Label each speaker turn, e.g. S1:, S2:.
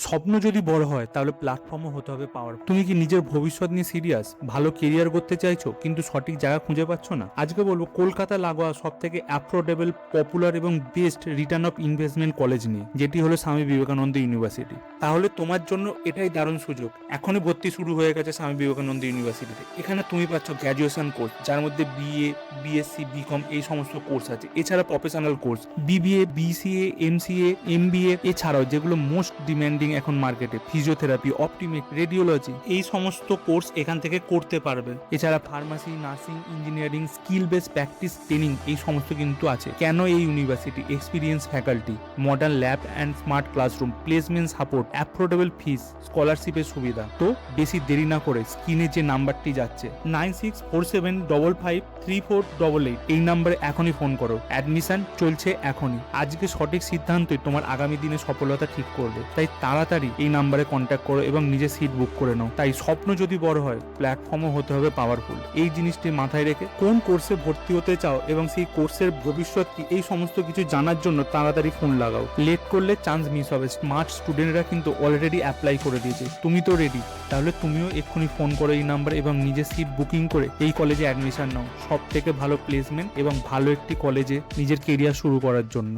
S1: স্বপ্ন যদি বড় হয় তাহলে প্ল্যাটফর্মও হতে হবে পাওয়ার। তুমি কি নিজের ভবিষ্যৎ নিয়ে সিরিয়াস, ভালো কেরিয়ার করতে চাইছো কিন্তু সঠিক জায়গা খুঁজে পাচ্ছ না? আজকে বলবো কলকাতা লাগোয়া সব থেকে অ্যাফোর্ডেবল, পপুলার এবং best return of investment college নিয়ে, যেটি হলো স্বামী বিবেকানন্দ ইউনিভার্সিটি। তাহলে তোমার জন্য এটাই দারুণ সুযোগ। এখনই ভর্তি শুরু হয়ে গেছে স্বামী বিবেকানন্দ ইউনিভার্সিটিতে। এখানে তুমি পাচ্ছ গ্র্যাজুয়েশন কোর্স, যার মধ্যে বিএ, বিএসসি, বিকম এই সমস্ত কোর্স আছে। এছাড়া professional course BBA, BCA, MCA, MBA, এছাড়াও যেগুলো মোস্ট ডিমান্ডিং এখন মার্কেটে, ফিজিওথেরাপি, অপটিমিক, রেডিওলজি, এই সমস্ত কোর্স এখান থেকে করতে পারবে। এছাড়া pharmacy, nursing, engineering, skill base practice training এই সমস্ত কিন্তু আছে। কেন এই university? Experience faculty, modern lab and smart classroom, placement support, affordable fees, স্কলারশিপের সুবিধা। তো বেশি দেরি না করে স্ক্রিনে যে নাম্বারটি যাচ্ছে 9647553488 এই নাম্বারে এখনই ফোন করো। অ্যাডমিশন চলছে এখনই। আজকে সঠিক সিদ্ধান্তই তোমার আগামী দিনে সফলতা ঠিক করবে। তাই তাড়াতাড়ি এই নাম্বারে কন্ট্যাক্ট করো এবং নিজের সিট বুক করে নাও। তাই স্বপ্ন যদি বড় হয়, প্ল্যাটফর্মও হতে হবে পাওয়ারফুল। এই জিনিসটি মাথায় রেখে কোন কোর্সে ভর্তি হতে চাও এবং সেই কোর্সের ভবিষ্যৎ কি, এই সমস্ত কিছু জানার জন্য তাড়াতাড়ি ফোন লাগাও। লেট করলে চান্স মিস হবে। স্মার্ট স্টুডেন্টরা কিন্তু অলরেডি অ্যাপ্লাই করে দিয়েছে। তুমি তো রেডি? তাহলে তুমিও এক্ষুনি ফোন করো এই নাম্বারে এবং নিজের সিট বুকিং করে এই কলেজে অ্যাডমিশন নাও। সব থেকে ভালো প্লেসমেন্ট এবং ভালো একটি কলেজে নিজের কেরিয়ার শুরু করার জন্য।